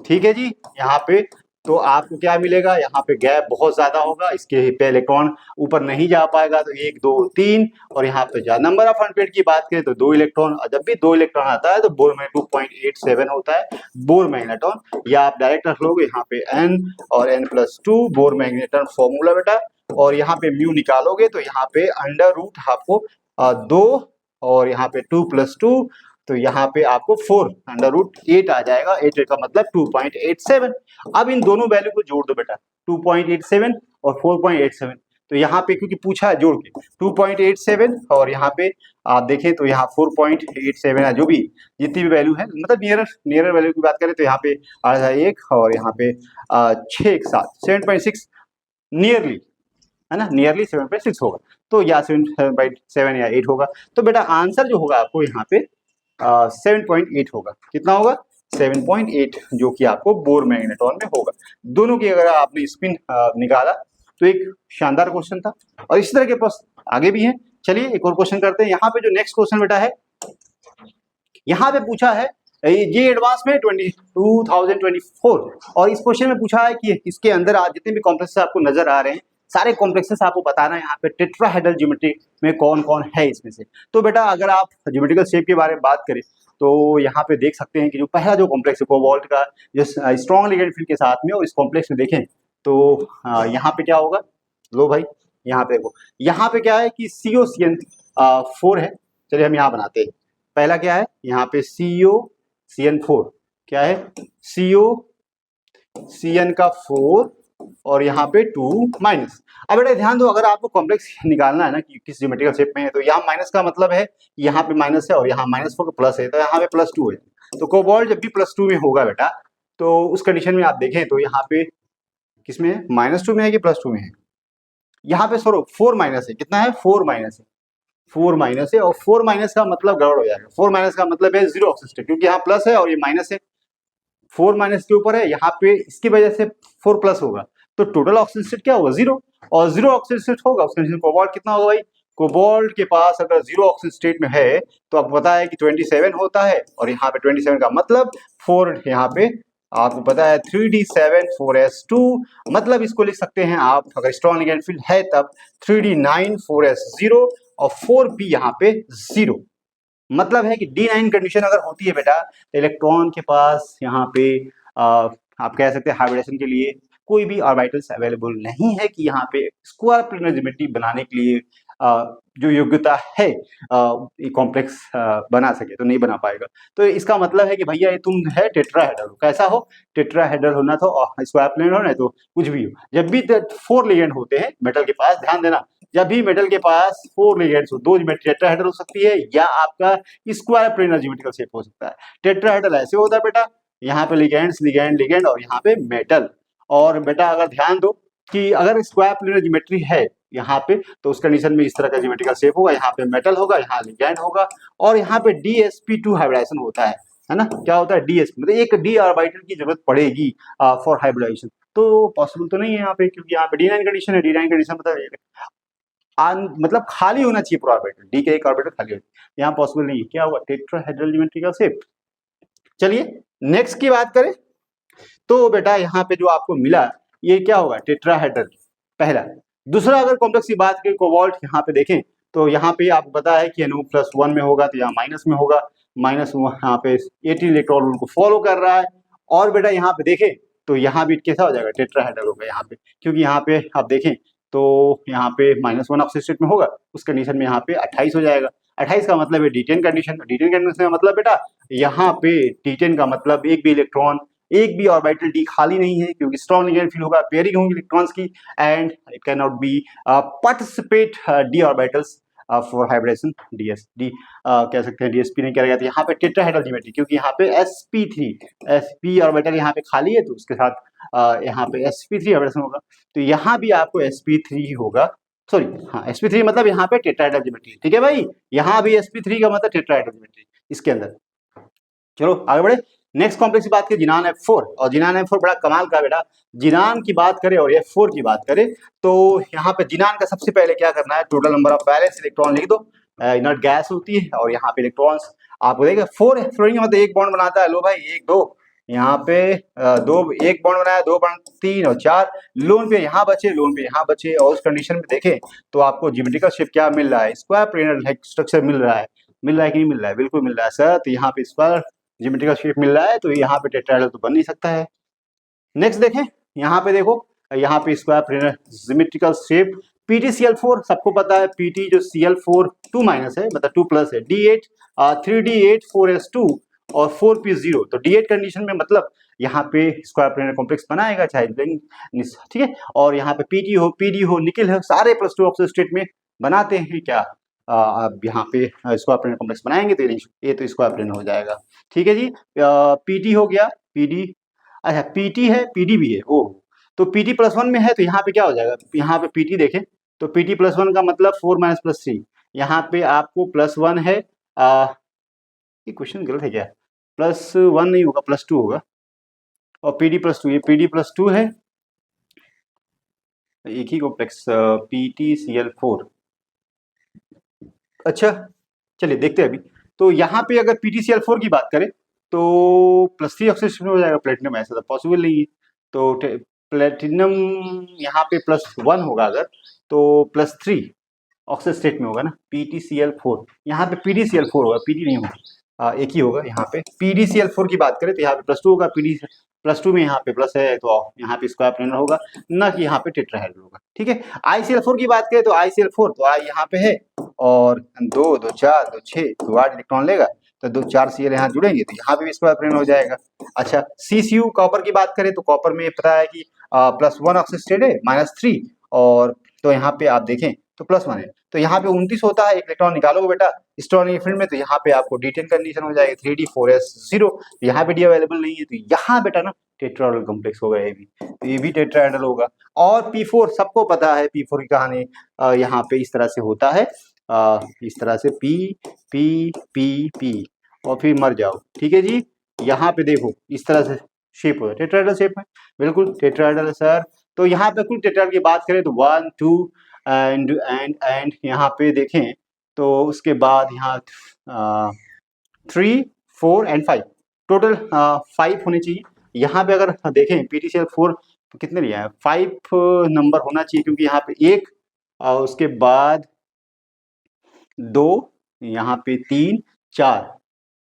ठीक है जी, यहाँ पे तो आपको क्या मिलेगा, यहाँ पे गैप बहुत ज्यादा होगा, इसके पे इलेक्ट्रॉन ऊपर नहीं जा पाएगा, तो 1 2 3, और यहाँ पे जा नंबर ऑफ अनपेड की बात करें तो 2 इलेक्ट्रॉन, जब भी 2 इलेक्ट्रॉन आता है तो बोर में 2.87 होता है बोर मैग्नेटॉन, या आप डायरेक्ट रख लोगे यहाँ पे n और n+2 बोर मैग्नेटॉन फॉर्मूला बेटा, और यहाँ पे म्यू निकालोगे तो यहाँ पे अंडर रूट आपको 2 और यहाँ पे 2 + 2, तो यहाँ पे आपको 4 √8 आ जाएगा, 8 का मतलब 2.87। अब इन दोनों वैल्यू को जोड़ दो बेटा, 2.87 और 4.87, तो यहाँ पे क्योंकि पूछा है जोड़ के 2.87 और यहाँ पे आप देखें तो यहाँ 4.87 है, जो भी जितनी भी वैल्यू है, मतलब नियरर वैल्यू की बात करें तो यहाँ पे आधा 1 और यहाँ पे 6 एक साथ 7.6 नियरली, है ना, नियरली 7.6 होगा, तो या 7.7 या 8 होगा। तो बेटा आंसर जो होगा आपको यहाँ पे 7.8 होगा। कितना होगा? 7.8, जो कि आपको बोर मैग्नेटॉन में होगा। दोनों की अगर आपने स्पिन निकाला तो एक शानदार क्वेश्चन था, और इसी तरह के प्रश्न आगे भी हैं। चलिए एक और क्वेश्चन करते हैं। यहाँ पे जो नेक्स्ट क्वेश्चन बेटा है, यहाँ पे पूछा है ये एडवांस में 2024, और इस क्वेश्चन में पूछा है कि इसके अंदर आज जितने भी कॉम्प्लेक्सेस आपको नजर आ रहे हैं, सारे कॉम्प्लेक्सेस आपको बताना है यहाँ पे टेट्राहेड्रल ज्योमेट्री में कौन कौन है इसमें से। तो बेटा अगर आप ज्योमेट्रिकल शेप के बारे में बात करें तो यहाँ पे देख सकते हैं कि जो पहला जो कॉम्प्लेक्स है कोबाल्ट का, जो स्ट्रॉन्ग लिगेंड फील्ड के साथ में, और इस कॉम्प्लेक्स में देखें तो यहाँ पे क्या होगा, लो भाई यहाँ पे देखो, यहाँ पे क्या है कि COCN4 है। चलिए हम यहाँ बनाते हैं। पहला क्या है, यहाँ पे COCN4 क्या है, COCN का 4 और यहाँ पे 2-। अब बेटा ध्यान दो, अगर आपको कॉम्प्लेक्स निकालना है ना कि किस ज्योमेट्रिकल शेप में है, तो यहाँ माइनस का मतलब है यहाँ पे माइनस है और यहाँ -4 का प्लस है, तो यहाँ पे +2 है। तो कोबाल्ट जब भी +2 में होगा बेटा, तो उस कंडीशन में आप देखें तो यहाँ पे किसमें है, -2 में है कि +2 में है, यहाँ पे 4- है। कितना है, 4- है, 4- है, और 4- का मतलब गड़बड़ हो जाएगा। 4- का मतलब है 0 ऑक्सीजन स्टेट, क्योंकि यहाँ प्लस है और ये माइनस है, 4- के ऊपर है, यहाँ पे इसकी वजह से 4+ होगा, तो टोटल ऑक्सीजन स्टेट क्या होगा, 0, और 0 ऑक्सीजन स्टेट होगा उस कंडीशन में कोबाल्ट कितना होगा भाई, कोबाल्ट के पास अगर 0 ऑक्सीजन स्टेट में है तो आपको पता है कि 27 होता है, और यहाँ पे 27 का मतलब 4, यहाँ पे आपको पता है 3d7 4s2, मतलब इसको लिख सकते हैं आप, अगर स्ट्रॉन्ग लिगेंड फील्ड है तब 3d9 4s0 और 4p यहाँ पे 0। मतलब है कि D9 कंडीशन अगर होती है बेटा, तो इलेक्ट्रॉन के पास यहाँ पे आप कह सकते हैं हाइब्रिडेशन के लिए कोई भी ऑर्बिटल्स अवेलेबल नहीं है कि यहाँ पे स्क्वायर प्लेनर ज्योमेट्री बनाने के लिए जो योग्यता है कॉम्प्लेक्स बना सके, तो नहीं बना पाएगा। तो इसका मतलब है कि भैया ये तुम है टेट्राहेड्रल हो, कैसा हो, टेट्राहेड्रल होना तो स्क्वायर प्लेनर हो, नहीं तो कुछ भी हो। जब भी 4 लिगेंड होते हैं मेटल के पास, ध्यान देना, जब भी मेटल के पास 4 लिगेंड्स हो, 2 टेट्राहेड्रल हो सकती है या आपका स्क्वायर प्लेनर ज्योमेट्रिकल शेप हो सकता है। टेट्राहेड्रल ऐसे होता है बेटा, यहाँ पे लिगेंड्स लिगेंड लिगेंड और यहाँ पे मेटल। और बेटा अगर ध्यान दो कि अगर स्क्वायर प्लेनर ज्योमेट्री है यहाँ पे, तो उस कंडीशन में इस तरह का ज्योमेट्रिकल शेप होगा, यहाँ पे मेटल होगा, यहाँ लिगेंड होगा, और यहाँ पे DsP2 हाइब्रिडाइजेशन होता है ना। क्या होता है, DsP, मतलब एक D ऑर्बिटल की जरूरत पड़ेगी फॉर हाइब्रिडाइजेशन। तो पॉसिबल तो नहीं है यहाँ पे, क्योंकि यहाँ पे D9 कंडीशन है। D9 कंडीशन मतलब खाली होना चाहिए पूरा ऑर्बिटल, D के एक ऑर्बिटल खाली होना, यहाँ पॉसिबल नहीं है। क्या हुआ, टेट्राहेड्रल ज्योमेट्रिकल शेप। चलिए नेक्स्ट की बात करें तो बेटा यहाँ पे जो आपको मिला ये क्या होगा, टेट्राहेड्रल पहला। दूसरा अगर कॉम्प्लेक्स की बात करें कोबाल्ट, यहाँ पे देखें तो यहाँ पे आपको पता है कि NO+1 में होगा, तो यहाँ माइनस में होगा, माइनस यहाँ पे 18 इलेक्ट्रॉन रूल को फॉलो कर रहा है। और बेटा यहाँ पे देखें तो यहाँ भी कैसा हो जाएगा, टेट्राहेड्रल होगा यहाँ पे, क्योंकि यहाँ पे आप देखें तो यहाँ पे -1 ऑक्सीजन स्टेट में होगा, उस कंडीशन में यहाँ पे 28 हो जाएगा। 28 का मतलब है D10 कंडीशन। D10 कंडीशन का मतलब बेटा यहाँ पे D10 का मतलब एक भी इलेक्ट्रॉन, एक भी ऑर्बिटल D खाली नहीं है, क्योंकि स्ट्रॉन्ग लिगेंड फील्ड होगा, पेयरिंग होंगी इलेक्ट्रॉन्स की, and it can not be participate D orbitals for hybridization. D कह सकते हैं, DsP नहीं करेगा। तो यहाँ पे टेट्राहेड्रल ज्योमेट्री, क्योंकि यहाँ पे sp ऑर्बिटल यहाँ पे खाली है, तो उसके साथ यहाँ पे sp3 हाइब्रिडेशन होगा, तो यहाँ भी आपको sp3 होगा, सॉरी, हाँ sp3 मतलब यहाँ पे टेट्राहेड्रल ज्योमेट्री, ठीक है भाई, यहाँ भी sp3 का मतलब टेट्राहेड्रल ज्योमेट्री इसके अंदर। चलो आगे बढ़े। नेक्स्ट कॉम्प्लेक्स की बात करें जिनान F4, और जिनान F4 बड़ा कमाल का बेटा। जिनान की बात करें और F4 की बात करें तो यहाँ पे जिनान का सबसे पहले क्या करना है, total number of balance electron लिख दो। इनर्ट गैस होती है और यहाँ पे इलेक्ट्रॉन्स आपको देगा 4 फ्लोरीन मतलब एक बॉन्ड बनाता है। लो भाई 1 2 यहाँ पे दो, एक बॉन्ड बनाया, 2 बॉन्ड 3 और 4 लोन पे यहाँ बचे, लोन पे यहाँ बचे। और उस कंडीशन में देखें तो आपको ज्योमेट्रिकल शेप क्या मिल रहा है, स्क्वायर प्लेनर स्ट्रक्चर मिल रहा है। मिल रहा है कि नहीं मिल रहा है? बिल्कुल मिल रहा है सर। तो यहाँ पे स्क्वायर ज्योमेट्रिकल शेप मिल रहा है तो यहाँ पे टेट्राहेड्रल तो बन नहीं सकता है। नेक्स्ट देखें, यहाँ पे देखो, यहाँ पे square planar geometrical shape PtCl4 सबको पता है। Pt जो Cl4 2 माइनस है मतलब 2 प्लस है, D8 3D8 4s2 और 4p0। तो D8 कंडीशन में मतलब यहाँ पे स्क्वायर प्लेनर कॉम्प्लेक्स बनाएगा चाहे, ठीक है। और यहाँ पे Pt हो, Pd हो, निकल हो, सारे +2 ऑक्सीजन स्टेट में बनाते हैं क्या, अब यहाँ पे स्क्वायर प्लेनर कॉम्प्लेक्स बनाएंगे तो ये तो स्क्वायर प्लेनर हो जाएगा, ठीक है जी। Pt हो गया, Pd, अच्छा Pt है, Pd भी है, ओ तो Pt +1 में है तो यहाँ पे क्या हो जाएगा, यहाँ पे Pt देखें तो Pt +1 का मतलब 4 माइनस +3, यहाँ पे आपको +1 है। ये क्वेश्चन गलत है क्या, +1 नहीं होगा, +2 होगा। और Pd +2, ये Pd +2 है, एक ही कॉम्प्लेक्स PtCl4। अच्छा चलिए देखते हैं अभी। तो यहाँ पे अगर PtCl4 की बात करें तो +3 ऑक्सीडेशन हो जाएगा प्लेटिनम, ऐसा तो पॉसिबल नहीं है। तो प्लेटिनम यहाँ पे +1 होगा अगर, तो +3 ऑक्सीजन स्टेट में होगा ना PtCl4। यहाँ पे PdCl4 होगा, Pd नहीं होगा, एक ही होगा। यहाँ पे PdCl4 की बात करें तो यहाँ पे +2 होगा, Pd +2 में यहाँ पे प्लस है तो यहाँ पे स्क्वायर प्लेनर होगा, ना कि यहाँ पे टेट्राहेड्रल होगा, ठीक है। ICl4 की बात करें तो ICl4 तो आई यहाँ पे है और 2 2 4 2 6 तो 8 इलेक्ट्रॉन लेगा, तो 2 4 Cl यहाँ जुड़ेंगे तो यहाँ पे भी स्क्वायर प्लेनर हो जाएगा। अच्छा CCU कॉपर की बात करें तो कॉपर में पता है कि +1 ऑक्सीजन स्टेट है, -3 और तो यहाँ पे आप देखें तो +1 है, तो यहाँ पे 29 होता है। एक इलेक्ट्रॉन निकालोगे बेटा स्टोनिंग फील्ड में तो यहाँ पे आपको D10 कंडीशन हो जाएगी, 3D4s0। यहाँ पे D अवेलेबल नहीं है तो यहाँ बेटा ना टेट्राहेड्रल कॉम्प्लेक्स होगा, ये भी तो ये भी टेट्राहेड्रल होगा। और P4 सबको पता है, P4 की कहानी यहाँ पे इस तरह से होता है, इस तरह से P P P P और फिर मर जाओ, ठीक है जी। यहाँ पे देखो इस तरह से शेप होता है, टेट्राहेड्रल शेप में, बिल्कुल टेट्राहेड्रल सर। तो यहाँ पे कुल टेट्राहेड्रल की बात करें तो 1 2 एंड यहाँ पे देखें तो उसके बाद यहाँ 3 4 एंड 5 टोटल 5 होने चाहिए। यहाँ पे अगर देखें PtCl4 तो कितने लिया है, 5 नंबर होना चाहिए क्योंकि यहाँ पे 1 उसके बाद 2, यहाँ पे 3 4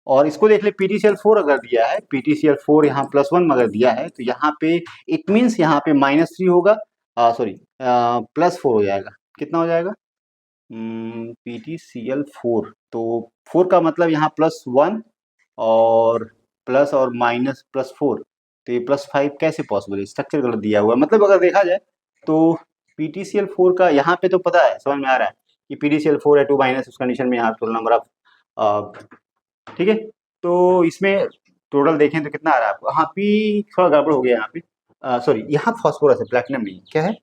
और इसको देख ले PtCl4 अगर दिया है, PtCl4 यहाँ +1 अगर दिया है तो यहाँ पे इट मीन्स यहाँ पे -3 होगा, सॉरी +4 हो जाएगा। कितना हो जाएगा PtCl4, तो 4 का मतलब यहाँ +1 और प्लस और माइनस +4, तो ये +5 कैसे पॉसिबल है, स्ट्रक्चर गलत दिया हुआ है। मतलब अगर देखा जाए तो PtCl4 का यहाँ पे तो पता है, समझ में आ रहा है कि PtCl4 है 2 माइनस, उस कंडीशन में यहाँ टोटल नंबर ऑफ, ठीक है। तो इसमें टोटल देखें तो कितना आ रहा है आपको, हाँ P थोड़ा गड़बड़ हो गया यहाँ पे, सॉरी यहाँ फॉस्फोरस है, प्लैटिनम नहीं, क्या है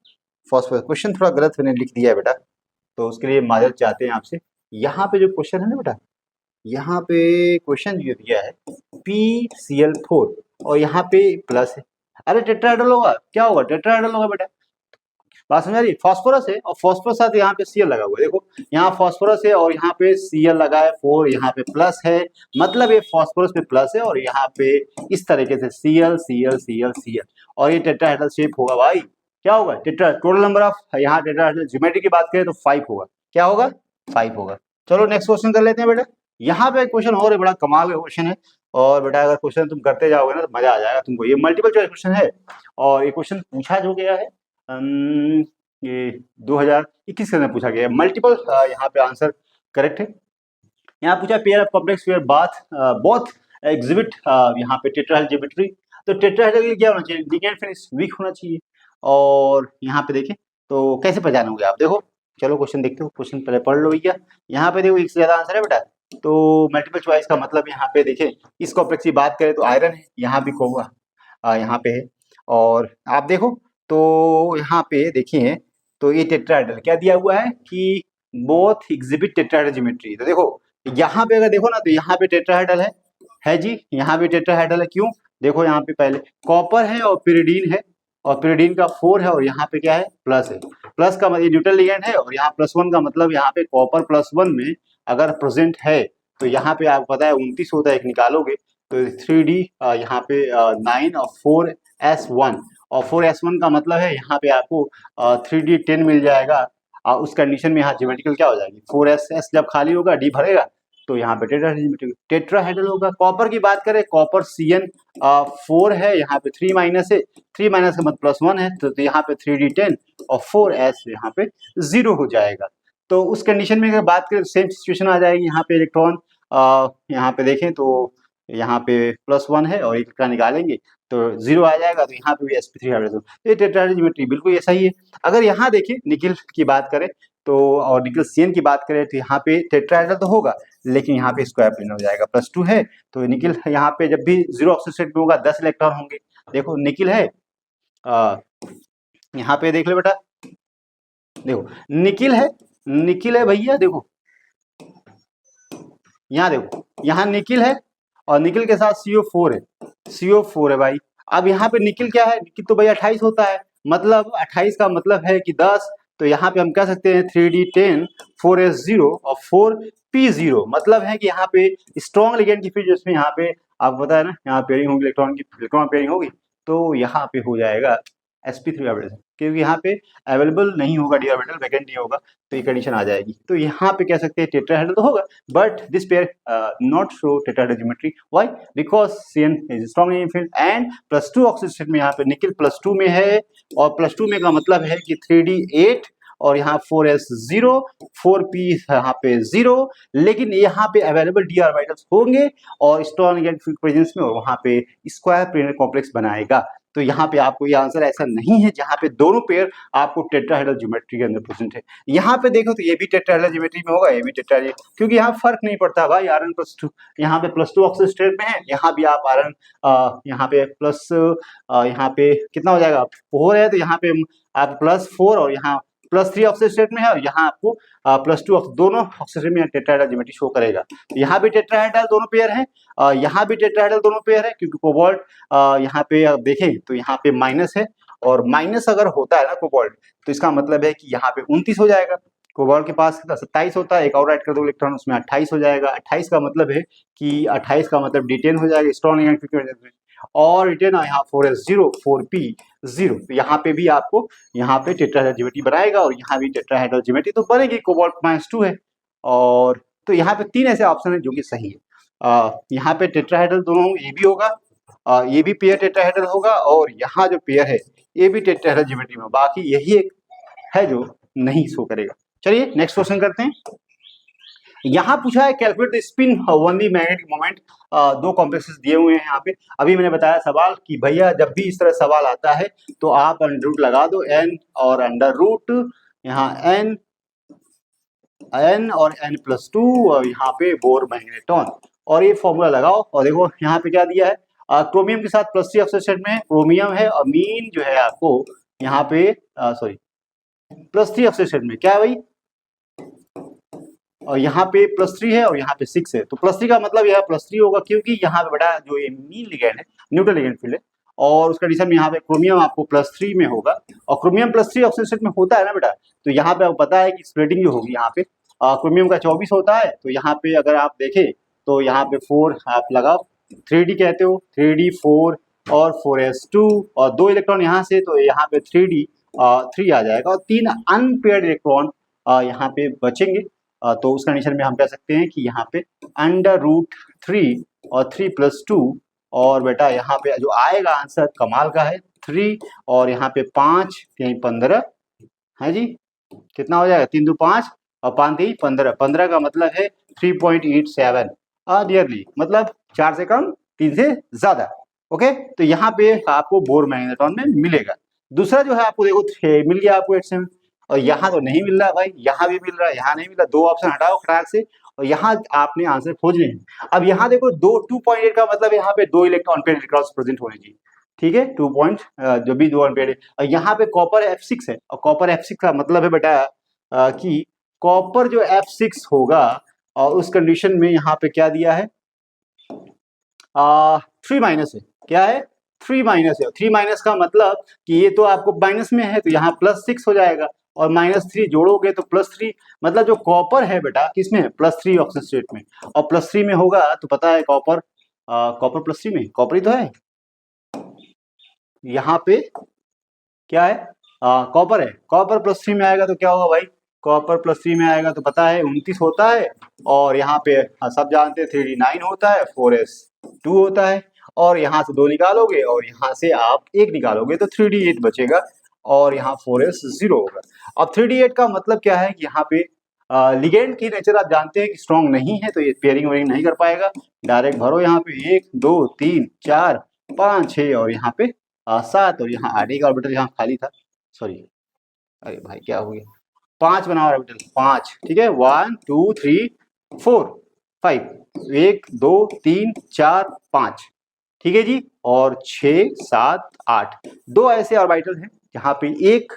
फॉस्फोरस। क्वेश्चन थोड़ा गलत मैंने लिख दिया है बेटा, तो उसके लिए माजरत चाहते हैं आपसे। यहाँ पे जो क्वेश्चन है ना बेटा, यहाँ पे क्वेश्चन जो दिया है PCl4 और यहाँ पे प्लस है, अरे टेट्राहेड्रल होगा, क्या होगा टेट्राहेड्रल होगा बेटा, बात समझ आ रही है। फॉस्फोरस है और फॉस्फोरस साथ यहाँ पे Cl लगा हुआ है, देखो यहाँ फॉस्फोरस है और यहाँ पे Cl लगा है 4, यहाँ पे प्लस है, मतलब ये फॉस्फोरस पे प्लस है और यहाँ पे इस तरीके से Cl Cl Cl Cl और ये टेट्राहेड्रल शेप होगा भाई। क्या होगा टेट्रा, टोटल नंबर ऑफ यहाँ टेट्राहेड्रल ज्योमेट्री की बात करें तो 5 होगा, क्या होगा 5 होगा। चलो नेक्स्ट क्वेश्चन कर लेते हैं बेटा। यहाँ पे एक क्वेश्चन और है, बड़ा कमाल का क्वेश्चन है और बेटा अगर क्वेश्चन तुम करते जाओगे ना तो मजा आ जाएगा तुमको। ये मल्टीपल चॉइस क्वेश्चन है और ये क्वेश्चन पूछा जो गया है ये 2021 के अंदर पूछा गया है, मल्टीपल यहाँ पे आंसर करेक्ट है। यहाँ पूछा pair of complex where both exhibit यहाँ पे टेट्राहेड्रल ज्योमेट्री, तो टेट्राहेड्रल के लिए क्या होना चाहिए, लिगेंड फिनिश वीक होना चाहिए। और यहाँ पे देखें तो कैसे पहचानोगे आप, देखो चलो क्वेश्चन देखते हो, क्वेश्चन पहले पढ़ लो भैया। यहाँ पे देखो एक से ज्यादा आंसर है बेटा, तो मल्टीपल चॉइस का मतलब यहाँ पे देखें इस कॉम्प्लेक्स की बात करें तो आयरन है, यहाँ भी यहाँ पे है। और आप देखो तो यहाँ पे देखिए तो ये टेट्राहेड्रल क्या दिया हुआ है कि बोथ एग्जिबिट टेट्राहेड्रल ज्योमेट्री। तो देखो यहाँ पे अगर देखो ना तो यहाँ पे टेट्राहेड्रल है जी, यहाँ पे टेट्राहेड्रल है। क्यों? देखो यहाँ पे पहले कॉपर है और पिरिडीन है, और पिरिडीन का 4 है और यहाँ पे क्या है प्लस है। प्लस का मतलब न्यूट्रल लिगेंड है, और यहाँ +1 का मतलब यहाँ पे कॉपर +1 में अगर प्रेजेंट है तो यहाँ पे आपको पता है 29 होता है, एक निकालोगे तो 3D यहाँ पे 9 और 4s1, और 4s1 का मतलब है यहाँ पे आपको 3D 10 मिल जाएगा। उस कंडीशन में यहाँ ज्योमेट्रिकल क्या हो जाएगी 4s जब खाली होगा डी भरेगा तो यहाँ पे टेट्राहेड्रल होगा। कॉपर की बात करें, कॉपर Cn 4 है, यहाँ पे 3 माइनस है, 3 माइनस का मतलब +1 है, तो यहाँ पे 3D 10 और 4s यहाँ पे 0 हो जाएगा। तो उस कंडीशन में अगर बात करें सेम सिचुएशन आ जाएगी। यहाँ पे इलेक्ट्रॉन यहाँ पे देखें तो यहाँ पे +1 है और एक का निकालेंगे तो 0 आ जाएगा, तो यहाँ पे भी sp3 हाइड्रोजन। ये टेट्राहेड्रल ज्योमेट्री बिल्कुल ऐसा ही है। अगर यहाँ देखें निकिल की बात करें तो, और निकिल Cn की बात करें तो यहाँ पे टेट्राहेड्रल तो होगा लेकिन यहाँ पे स्क्वायर प्लेन हो जाएगा, +2 है तो निकिल यहाँ पे जब भी 0 ऑक्सीजन स्टेट में होगा 10 इलेक्ट्रॉन होंगे। देखो निकिल है यहाँ पे देख लो बेटा, देखो निकिल है भैया, देखो यहाँ देखो यहाँ निकिल है और निकिल के साथ CO4 है, CO4 है भाई। अब यहाँ पे निकिल क्या है, निकिल तो भाई 28 होता है, मतलब 28 का मतलब है कि 10, तो यहाँ पे हम कह सकते हैं 3D10 4s0 और 4p0, मतलब है कि यहाँ पे स्ट्रॉन्ग लिगेंड की फिर जिसमें यहाँ पे आपको पता है ना, यहाँ पेयरिंग होगी इलेक्ट्रॉन की, इलेक्ट्रॉन पेयरिंग होगी तो यहाँ पे हो जाएगा sp3 ऑर्बिटल, क्योंकि यहाँ पे अवेलेबल नहीं होगा डी ऑर्बिटल, वैकेंट नहीं होगा, तो ये कंडीशन आ जाएगी। तो यहाँ पे कह सकते हैं टेट्राहेड्रल तो होगा, but this pair not show tetrahedral geometry. Why? Because Cn is strong in field and +2 oxygen state में यहाँ पे निकिल +2 में है, और +2 में का मतलब है कि 3D8 और यहाँ 4s0 4p यहाँ पे 0, लेकिन यहाँ पे अवेलेबल डी ऑर्बिटल्स होंगे और स्ट्रॉन्ग प्रेजेंस में, और वहाँ पे स्क्वायर प्लेनर कॉम्प्लेक्स बनाएगा। तो यहाँ पे आपको ये आंसर ऐसा नहीं है जहाँ पे दोनों पेयर आपको टेट्राहेड्रल ज्योमेट्री के अंदर प्रेजेंट है। यहाँ पे देखो तो ये भी टेट्राहेड्रल ज्योमेट्री में होगा, ये भी टेट्राहेड्रल, क्योंकि यहाँ फर्क नहीं पड़ता भाई, आयरन +2 यहाँ पे +2 ऑक्सीजन स्टेट में है, यहाँ भी आप आयरन यहाँ पे प्लस यहाँ पे कितना हो जाएगा 4 है, तो यहाँ पे आप +4 और यहाँ +3 ऑक्सीजन स्टेट में है, और यहाँ आपको +2 दोनों ऑक्सीजन में टेट्राहेड्रल ज्योमेट्री शो करेगा। यहाँ भी टेट्राहेड्रल दोनों पेयर है, यहाँ भी टेट्राहेड्रल दोनों पेयर है, क्योंकि कोबाल्ट यहाँ पे आप देखें तो यहाँ पे माइनस है, और माइनस अगर होता है ना कोबाल्ट तो इसका मतलब है कि यहाँ पे 29 हो जाएगा। कोबाल्ट के पास 27 होता है, एक और ऐड कर दो इलेक्ट्रॉन उसमें 28 हो जाएगा। 28 का मतलब है कि 28 का मतलब D10 हो जाएगा स्ट्रॉन्ग, और रिटर्न यहाँ 4s0 4p0, तो यहाँ पे भी आपको यहाँ पे टेट्राहेड्रल ज्योमेट्री बनाएगा, और यहाँ भी टेट्राहेड्रल ज्योमेट्री तो बनेगी, कोबाल्ट -2 है। और तो यहाँ पे 3 ऐसे ऑप्शन है जो कि सही है। यहाँ पे टेट्राहेड्रल दोनों ये भी होगा, ये भी पेयर टेट्राहेड्रल होगा, और यहाँ जो पेयर है ये भी टेट्राहेड्रल ज्योमेट्री में, बाकी यही एक है जो नहीं शो करेगा। चलिए नेक्स्ट क्वेश्चन करते हैं। यहाँ पूछा है calculate the spin one the magnetic moment, दो कॉम्प्लेक्सेस दिए हुए हैं यहाँ पे। अभी मैंने बताया सवाल कि भैया जब भी इस तरह सवाल आता है तो आप अंडर रूट लगा दो, n और अंडर रूट यहाँ n और n+2 और यहाँ पे बोर मैग्नेटॉन, और ये फॉर्मूला लगाओ। और देखो यहाँ पे क्या दिया है, क्रोमियम के साथ +3 ऑक्सीजन स्टेट में क्रोमियम है, और मीन जो है आपको यहाँ पे सॉरी +3 ऑक्सीजन स्टेट में क्या है भाई, और यहाँ पे +3 है और यहाँ पे 6 है, तो +3 का मतलब यह +3 होगा, क्योंकि यहाँ पे बेटा जो ये मीन लिगेंड है न्यूट्रल लिगेंड फील्ड है, और उसका कंडीशन में यहाँ पे क्रोमियम आपको +3 में होगा, और क्रोमियम +3 ऑक्सीजन स्टेट में होता है ना बेटा, तो यहाँ पे आपको पता है कि स्प्लिटिंग जो होगी यहाँ पे क्रोमियम का 24 होता है, तो यहाँ पे अगर आप देखें तो यहाँ पे 4 आप लगाओ, 3D कहते हो, 3D 4 और 4s2 और 2 इलेक्ट्रॉन यहाँ से, तो यहाँ पे 3D 3 आ जाएगा, और 3 अनपेयर्ड इलेक्ट्रॉन यहाँ पे बचेंगे। तो उस कंडीशन में हम कह सकते हैं कि यहाँ पे √3 और 3+2, और बेटा यहाँ पे जो आएगा आंसर कमाल का है 3 और यहाँ पे 5 यही 15 है जी, कितना हो जाएगा 3 2 5 और 5 3 15, 15 का मतलब है 3.87 नियरली, मतलब 4 से कम 3 से ज्यादा। ओके, तो यहाँ पे आपको बोर मैग्नेटॉन में मिलेगा। दूसरा जो है आपको देखो मिल गया आपको 8 और यहाँ तो नहीं मिल रहा भाई, यहाँ भी मिल रहा है, यहाँ नहीं मिल रहा, 2 ऑप्शन हटाओ खटाक से, और यहाँ आपने आंसर खोजने हैं। अब यहाँ देखो 2 2.8 का मतलब यहाँ पे 2 इलेक्ट्रॉन पेयर इलेक्ट्रॉन्स प्रेजेंट होने चाहिए, ठीक है, 2 पॉइंट जो भी 2 एम्पियर है। और यहाँ पे कॉपर F6 है, और कॉपर F6 का मतलब है बेटा कि कॉपर जो F6 होगा और उस कंडीशन में यहाँ पे क्या दिया है 3 माइनस है। क्या है 3 माइनस है। 3 माइनस का मतलब कि ये तो आपको माइनस में है तो यहाँ +6 हो जाएगा और -3 जोड़ोगे तो +3, मतलब जो कॉपर है बेटा किसमें है +3 ऑक्सीजन स्टेट में, और +3 में होगा तो पता है कॉपर कॉपर +3 में कॉपर ही तो है। यहाँ पे क्या है कॉपर है, कॉपर +3 में आएगा तो क्या होगा भाई, कॉपर +3 में आएगा तो पता है 29 होता है, और यहाँ पे सब जानते हैं 3D9 होता है, 4s2 होता है, और यहाँ से 2 निकालोगे और यहाँ से आप 1 निकालोगे तो 3D8 बचेगा, और यहाँ 4s0 होगा। अब 3D8 का मतलब क्या है कि यहाँ पे लिगेंड की नेचर आप जानते हैं कि स्ट्रॉन्ग नहीं है, तो ये पेयरिंग वेयरिंग नहीं कर पाएगा। डायरेक्ट भरो यहाँ पे 1 2 3 4 5 6 और यहाँ पे 7 और यहाँ 8 का ऑर्बिटल यहाँ खाली था, सॉरी अरे भाई क्या हो गया, 5 बनाओ ऑर्बिटल 5, ठीक है 1 2 3 4 5, 1 2 3 4 5, ठीक है जी, और 6 7 8 दो ऐसे ऑर्बिटल हैं यहाँ पे एक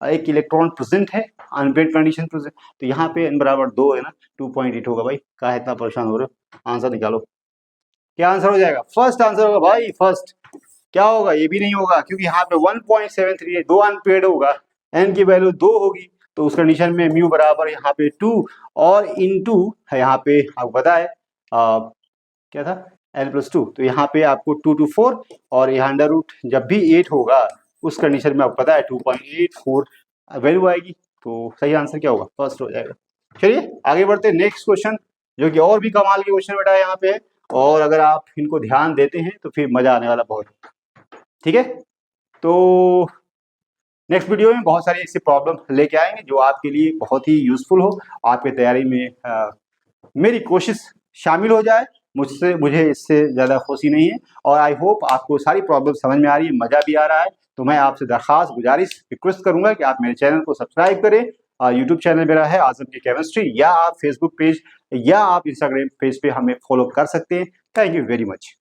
इलेक्ट्रॉन प्रेजेंट है, अनपेड कंडीशन प्रेजेंट, तो यहाँ पे n बराबर 2 है ना, 2.8 होगा भाई, का इतना परेशान हो रहे हो, आंसर निकालो। क्या आंसर हो जाएगा, फर्स्ट आंसर होगा भाई फर्स्ट। क्या होगा, ये भी नहीं होगा क्योंकि यहाँ पे 1.73 है, 2 अनपेड होगा, n की वैल्यू 2 होगी, तो उस कंडीशन में म्यू बराबर यहाँ पे 2 और इनटू है यहाँ पे आपको पता है क्या था n+2, तो यहाँ पे आपको 2 to 4 और यहाँ अंडर रूट जब भी 8 होगा उस कंडीशन में आपको पता है 2.84 वैल्यू आएगी, तो सही आंसर क्या होगा, फर्स्ट हो जाएगा। चलिए आगे बढ़ते नेक्स्ट क्वेश्चन, जो कि और भी कमाल के क्वेश्चन बेटा यहाँ पे है, और अगर आप इनको ध्यान देते हैं तो फिर मजा आने वाला बहुत, ठीक है। तो नेक्स्ट वीडियो में बहुत सारी ऐसी प्रॉब्लम लेके आएंगे जो आपके लिए बहुत ही यूजफुल हो, आपके तैयारी में मेरी कोशिश शामिल हो जाए, मुझे इससे ज़्यादा खुशी नहीं है, और आई होप आपको सारी प्रॉब्लम समझ में आ रही है, मज़ा भी आ रहा है। तो मैं आपसे दरखास्त गुजारिश रिक्वेस्ट करूंगा कि आप मेरे चैनल को सब्सक्राइब करें, यूट्यूब चैनल मेरा है आजम की केमिस्ट्री, या आप फेसबुक पेज या आप इंस्टाग्राम पेज पे हमें फॉलो कर सकते हैं। Thank you very much.